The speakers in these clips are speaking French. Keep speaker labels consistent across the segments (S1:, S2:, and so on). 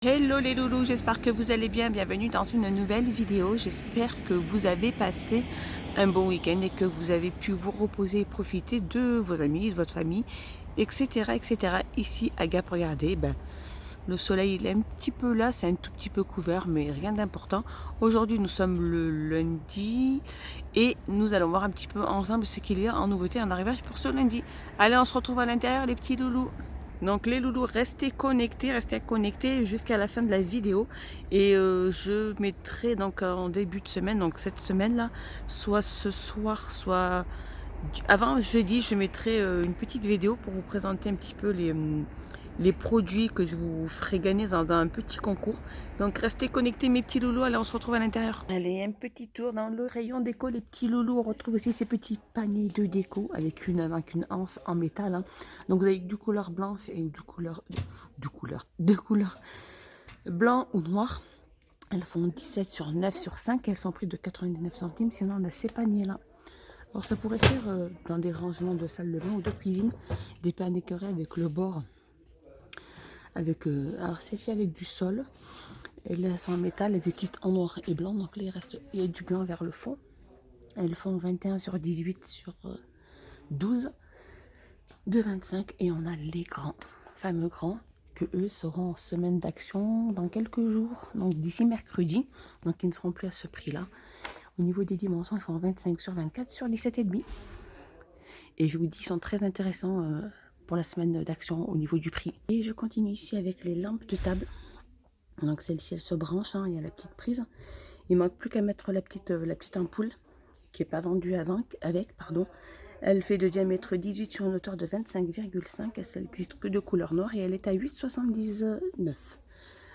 S1: Hello les loulous, j'espère que vous allez bien, bienvenue dans une nouvelle vidéo. J'espère que vous avez passé un bon week-end et que vous avez pu vous reposer et profiter de vos amis, de votre famille, etc. etc. Ici à Gap, regardez, le soleil il est un petit peu là, c'est un tout petit peu couvert, mais rien d'important. Aujourd'hui nous sommes le lundi et nous allons voir un petit peu ensemble ce qu'il y a en nouveauté en arrivage pour ce lundi. Allez, on se retrouve à l'intérieur les petits loulous. Donc les loulous, restez connectés jusqu'à la fin de la vidéo et je mettrai donc en début de semaine, donc cette semaine là, soit ce soir, soit avant jeudi, je mettrai une petite vidéo pour vous présenter un petit peu les produits que je vous ferai gagner dans un petit concours. Donc restez connectés mes petits loulous, allez on se retrouve à l'intérieur. Allez, un petit tour dans le rayon déco les petits loulous. On retrouve aussi ces petits paniers de déco avec une anse en métal. Hein. Donc vous avez du couleur blanche et deux couleurs blanc ou noir. Elles font 17 sur 9 sur 5. Elles sont prises de 99 centimes. Sinon on a ces paniers là. Alors ça pourrait faire dans des rangements de salle de bain ou de cuisine des paniers carrés avec le bord. Alors c'est fait avec du sol. Et là, elles sont en métal, elles existent en noir et blanc. Donc là, il y a du blanc vers le fond. Elles font 21 sur 18 sur 12 de 25. Et on a les grands, fameux grands, que eux seront en semaine d'action dans quelques jours. Donc d'ici mercredi. Donc ils ne seront plus à ce prix-là. Au niveau des dimensions, ils font 25 sur 24 sur 17,5. Et je vous dis, ils sont très intéressants pour la semaine d'action au niveau du prix. Et je continue ici avec les lampes de table. Donc celle-ci, elle se branche, hein, il y a la petite prise. Il manque plus qu'à mettre la petite ampoule qui n'est pas vendue avec. Elle fait de diamètre 18 sur une hauteur de 25,5. Elle n'existe que de couleur noire et elle est à 8,79.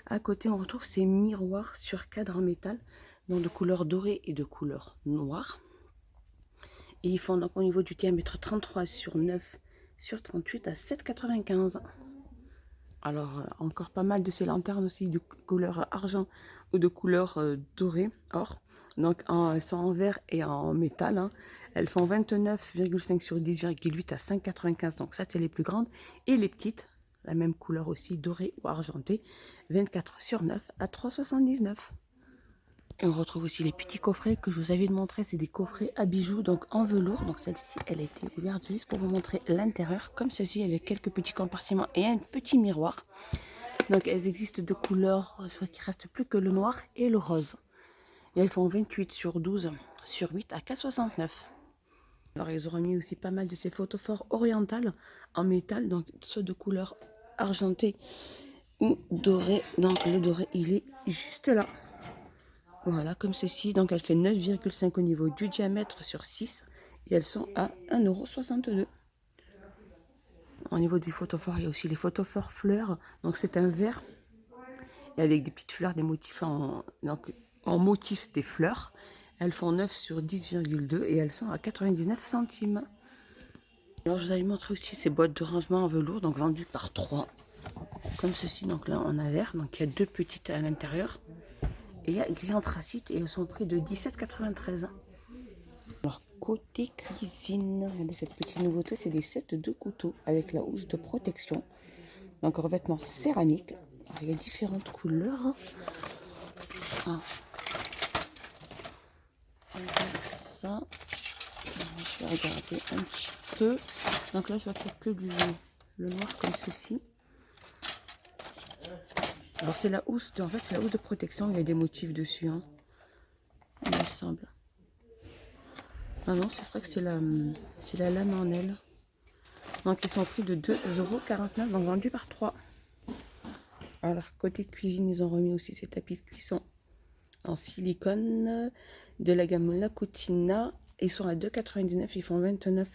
S1: À côté, on retrouve ces miroirs sur cadre en métal, donc de couleur dorée et de couleur noire. Et ils font donc au niveau du diamètre 33 sur 9 sur 38 à 7,95. Alors, encore pas mal de ces lanternes aussi de couleur argent ou de couleur dorée, or. Donc, elles sont en verre et en métal. Hein. Elles font 29,5 sur 10,8 à 5,95. Donc, ça, c'est les plus grandes. Et les petites, la même couleur aussi, dorée ou argentée, 24 sur 9 à 3,79. Et on retrouve aussi les petits coffrets que je vous avais montré. C'est des coffrets à bijoux, donc en velours. Donc celle-ci, elle a été ouverte juste pour vous montrer l'intérieur, comme ceci, avec quelques petits compartiments et un petit miroir. Donc elles existent de couleurs, je crois qu'il ne reste plus que le noir et le rose. Et elles font 28 sur 12 sur 8 à 4,69. Alors ils auront mis aussi pas mal de ces photophores orientales en métal, donc ceux de couleur argentée ou dorée. Donc le doré, il est juste là. Voilà, comme ceci. Donc, elle fait 9,5 au niveau du diamètre sur 6. Et elles sont à 1,62 €. Au niveau du photophore, il y a aussi les photophores fleurs. Donc, c'est un vert. Et avec des petites fleurs, des motifs en motifs des fleurs. Elles font 9 sur 10,2 et elles sont à 99 centimes. Alors, je vous avais montré aussi ces boîtes de rangement en velours, donc vendues par 3. Comme ceci. Donc, là, on a vert. Donc, il y a deux petites à l'intérieur. Et il y a gris anthracite et elles sont au prix de 17,93. Alors, côté cuisine, regardez cette petite nouveauté, c'est des sets de couteaux avec la housse de protection. Donc, revêtement céramique. Alors, il y a différentes couleurs. Ah. Ça. Je vais regarder un petit peu. Donc là, je vois qu'il n'y a que le noir comme ceci. Alors, c'est la housse c'est la housse de protection. Il y a des motifs dessus. Hein, il me semble. Ah non, c'est vrai que c'est la lame en aile. Donc ils sont au prix de 2,49 €, donc vendus par 3. Alors côté cuisine, ils ont remis aussi ces tapis de cuisson en silicone de la gamme La Cucina. Ils sont à 2,99 €, ils font 29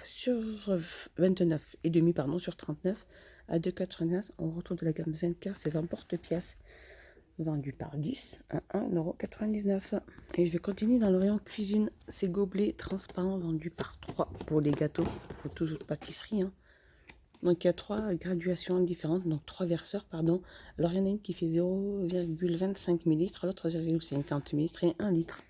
S1: et demi sur 39 à 2,99 €. On retrouve de la gamme Zenker, ces emporte-pièces vendus par 10 à 1,99 €. Et je vais continuer dans le rayon cuisine. Ces gobelets transparents vendus par 3 pour les gâteaux, pour toujours pâtisserie. Hein. Donc il y a 3 graduations différentes, donc 3 verseurs, pardon. Alors il y en a une qui fait 0,25 ml, l'autre 0,50 ml et 1 litre.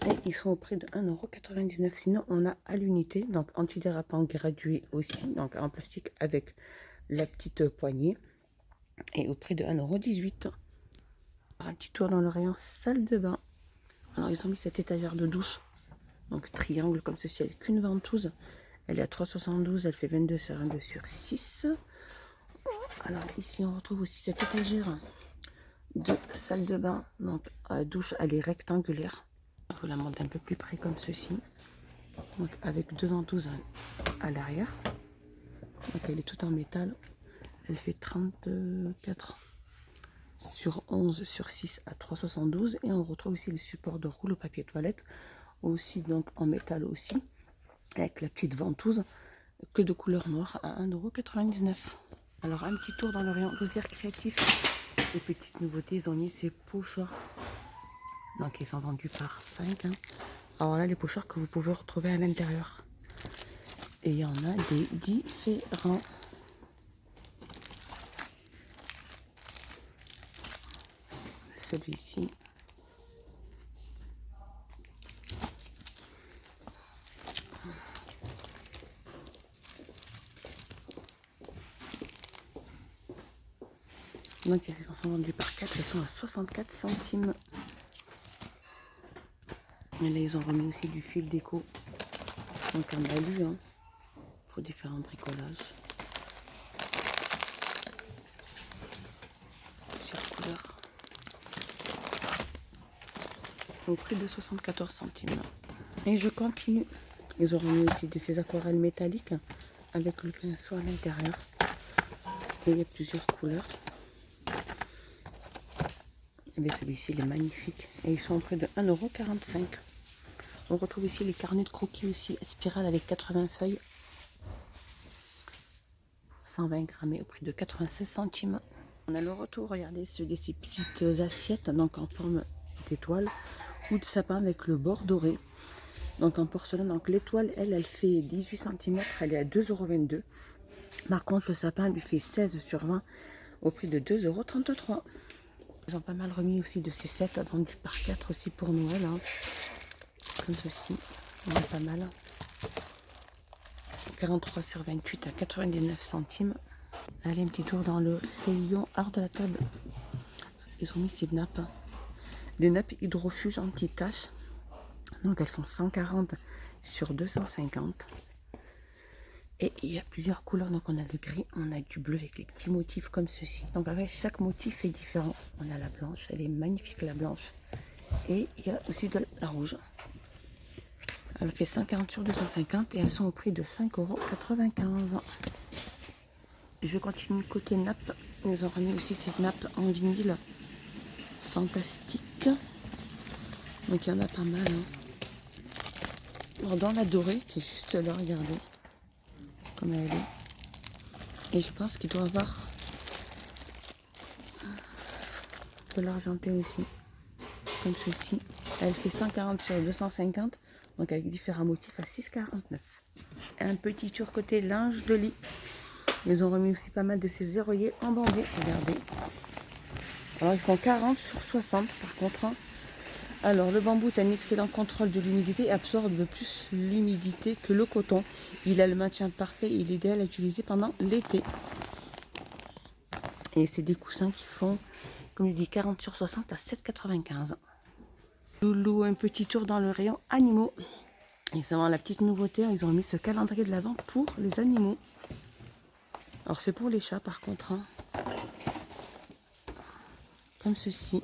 S1: Et ils sont au prix de 1,99 €. Sinon on a à l'unité, donc antidérapant gradué aussi, donc en plastique avec la petite poignée. et au prix de 1,18 €. Un petit tour dans le rayon salle de bain. Alors ils ont mis cette étagère de douche, donc triangle comme ceci, avec une ventouse. Elle est à 3,72 €, elle fait 22 sur 22 sur 6. Alors ici on retrouve aussi cette étagère de salle de bain, donc à douche, elle est rectangulaire. Je vous la montre un peu plus près comme ceci, donc avec deux ventouses à l'arrière. Donc elle est toute en métal, elle fait 34 sur 11 sur 6 à 3,72 €. Et on retrouve aussi le support de rouleau papier toilette, aussi donc en métal aussi, avec la petite ventouse que de couleur noire à 1,99 €. Alors un petit tour dans le rayon loisirs créatifs. Les petites nouveautés, ils ont mis ces pochoirs. Donc ils sont vendus par 5. Alors là, les pochoirs que vous pouvez retrouver à l'intérieur. Et il y en a des différents. Celui-ci. Donc ils sont vendus par 4, ils sont à 64 centimes. Et là ils ont remis aussi du fil déco. Donc un balu pour différents bricolages. Plusieurs couleurs. Au prix de 74 centimes. Et je continue. Ils ont remis aussi de ces aquarelles métalliques avec le pinceau à l'intérieur. Et il y a plusieurs couleurs. Et celui-ci, il est magnifique. Et ils sont au prix de 1,45 €. On retrouve ici les carnets de croquis aussi, spirale avec 80 feuilles. 120 grammes au prix de 96 centimes. On a le retour, regardez, sur ces petites assiettes, donc en forme d'étoile ou de sapin avec le bord doré. Donc en porcelaine, donc l'étoile, elle fait 18 cm, elle est à 2,22 €. Par contre, le sapin lui fait 16 sur 20 au prix de 2,33 €. Ils ont pas mal remis aussi de ces sets vendus par 4 aussi pour Noël. Comme ceci, on a pas mal. 43 sur 28 à 99 centimes. Allez, un petit tour dans le rayon art de la table. Ils ont mis ces nappes. Des nappes hydrofuges anti-taches. Donc elles font 140 sur 250. Et il y a plusieurs couleurs. Donc on a le gris, on a du bleu avec les petits motifs comme ceci. Donc avec chaque motif est différent. On a la blanche, elle est magnifique la blanche. Et il y a aussi de la rouge. Elle fait 140 sur 250 et elles sont au prix de 5,95 €. Je continue côté nappe. Ils ont remis aussi cette nappe en vinyle fantastique. Donc il y en a pas mal. Alors, dans la dorée, qui est juste là, regardez comme elle est. Et je pense qu'il doit avoir de l'argenté aussi, comme ceci. Elle fait 140 sur 250, donc avec différents motifs à 6,49 €. Un petit tour côté linge de lit. Ils ont remis aussi pas mal de ces zéroyers en bambou, regardez. Alors ils font 40 sur 60 par contre. Alors le bambou a un excellent contrôle de l'humidité et absorbe plus l'humidité que le coton. Il a le maintien parfait et il est idéal à utiliser pendant l'été. Et c'est des coussins qui font, comme je dis, 40 sur 60 à 7,95 €. Loulou, un petit tour dans le rayon animaux. Et c'est vraiment la petite nouveauté, ils ont mis ce calendrier de l'Avent pour les animaux. Alors c'est pour les chats par contre. Comme ceci.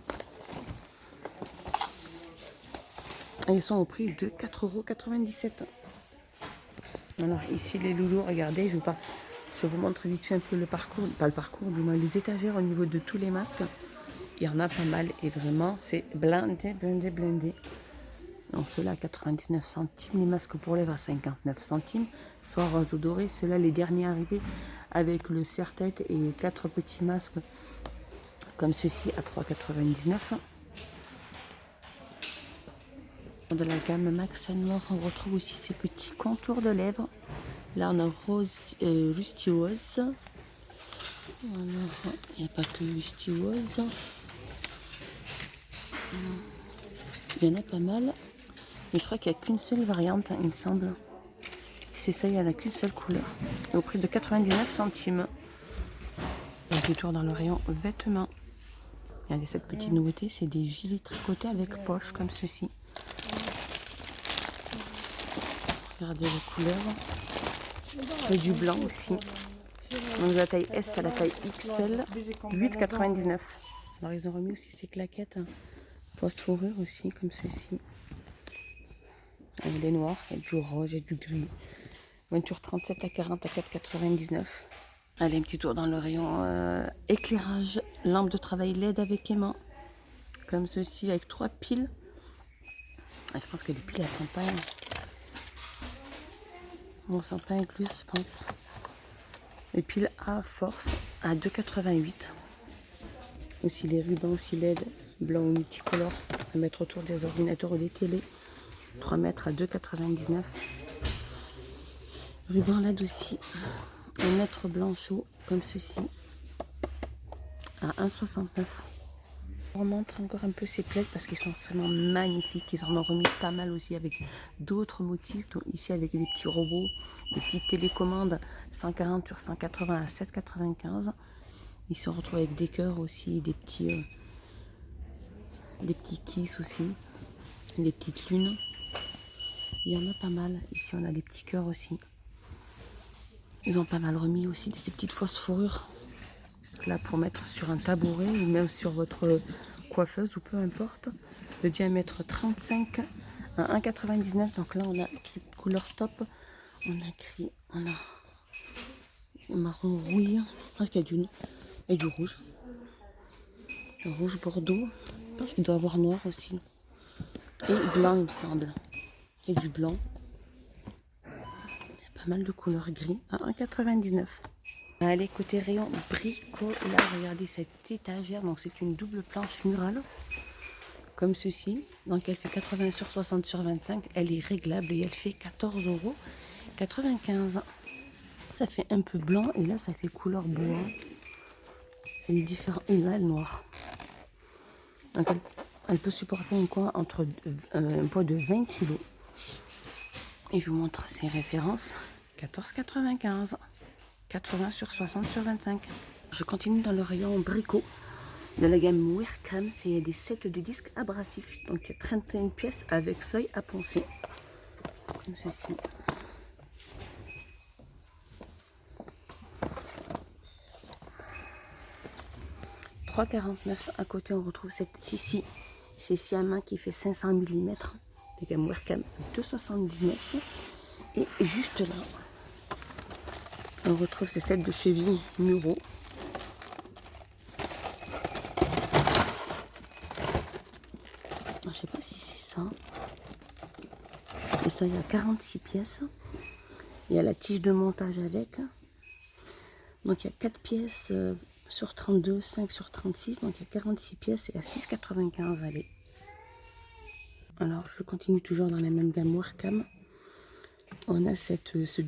S1: Et ils sont au prix de 4,97 €. Alors ici les loulous, regardez, je vous montre vite fait un peu le parcours, pas le parcours, du moins les étagères au niveau de tous les masques. Il y en a pas mal et vraiment c'est blindé, blindé, blindé. Donc ceux-là à 99 centimes, les masques pour lèvres à 59 centimes, soit rose ou doré. Ceux-là les derniers arrivés avec le serre-tête et 4 petits masques comme ceci à 3,99 €. De la gamme Max & More, on retrouve aussi ces petits contours de lèvres. Là on a rose Rusty Rose. Alors il n'y a pas que Rusty Rose. Il y en a pas mal. Mais je crois qu'il n'y a qu'une seule variante, il me semble. C'est ça, il n'y en a qu'une seule couleur. Et au prix de 99 centimes. Donc petit tour dans le rayon vêtements. Regardez cette petite nouveauté, c'est des gilets tricotés avec poche comme ceci. Regardez les couleurs. Et du blanc aussi. Donc de la taille S à la taille XL, 8,99. Alors ils ont remis aussi ces claquettes post fourrure aussi, comme ceci. Il y a des noirs, il y a du rose, il y a du gris. Voiture 37 à 40 à 4,99. Allez, un petit tour dans le rayon éclairage, lampe de travail LED avec aimant. Comme ceci, avec 3 piles. Ah, je pense que les piles, elles sont pas... Bon, sont pas incluses, je pense. Les piles à force à 2,88. Aussi les rubans aussi LED, blanc ou multicolore, à mettre autour des ordinateurs ou des télés. 3 mètres à 2,99. Ruban LED aussi, 1 mètre blanc chaud, comme ceci, à 1,69. Je vous remontre encore un peu ces plaids parce qu'ils sont vraiment magnifiques. Ils en ont remis pas mal aussi avec d'autres motifs. Donc ici avec des petits robots, des petites télécommandes 140 sur 180 à 7,95. Ici on retrouve avec des cœurs aussi, des petits kisses aussi, des petites lunes. Il y en a pas mal. Ici on a des petits cœurs aussi. Ils ont pas mal remis aussi ces petites fausses fourrures. Là pour mettre sur un tabouret ou même sur votre coiffeuse ou peu importe. Le diamètre 35 à 1,99. Donc là on a écrit couleur top. On a marron rouille. Je pense qu'il y a du rouge. Le rouge bordeaux. Je pense qu'il doit y avoir noir aussi. Et blanc il me semble. Et du blanc. Il y a pas mal de couleurs gris à 1,99. Allez, côté rayon bricolage, regardez cette étagère. Donc c'est une double planche murale. Comme ceci. Donc elle fait 80 sur 60 sur 25. Elle est réglable et elle fait 14,95 €. Ça fait un peu blanc et là ça fait couleur bois. Elle est différente. Et là elle est noire. Donc elle peut supporter un poids de 20 kg. Et je vous montre ses références. 14,95 €. 80 sur 60 sur 25. Je continue dans le rayon bricot de la gamme Wircam. C'est des sets de disques abrasifs. Donc il y a 31 pièces avec feuilles à poncer. Comme ceci. « 3,49 € ». À côté on retrouve cette scie. C'est scie à main qui fait 500 mm. La gamme Wircam 2,79 €. Et juste là, on retrouve ce set de chevilles Muro. Je ne sais pas si c'est ça. Et ça, il y a 46 pièces. Il y a la tige de montage avec. Donc il y a 4 pièces sur 32, 5 sur 36. Donc il y a 46 pièces et à 6,95 €. Allez. Alors je continue toujours dans la même gamme Wircam. On a ce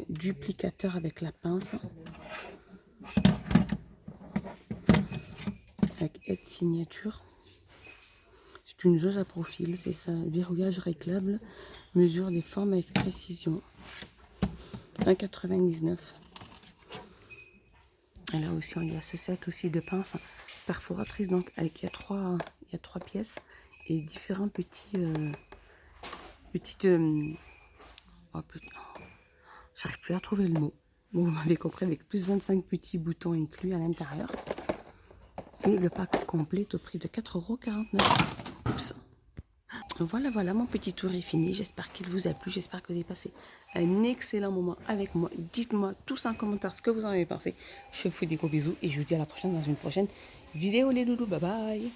S1: duplicateur avec la pince. Avec aide signature. C'est une jauge à profil, c'est ça. Verrouillage réglable. Mesure des formes avec précision. 1,99 €. Et là aussi, il y a ce set aussi de pinces perforatrices. Donc avec, il y a trois pièces et différents j'arrive plus à trouver le mot. Bon, vous m'avez compris, avec plus 25 petits boutons inclus à l'intérieur. Et le pack complet est au prix de 4,49 €. Oups. Voilà, mon petit tour est fini. J'espère qu'il vous a plu. J'espère que vous avez passé un excellent moment avec moi. Dites-moi tous en commentaire ce que vous en avez pensé. Je vous fais des gros bisous et je vous dis à la prochaine dans une prochaine vidéo les loulous. Bye bye.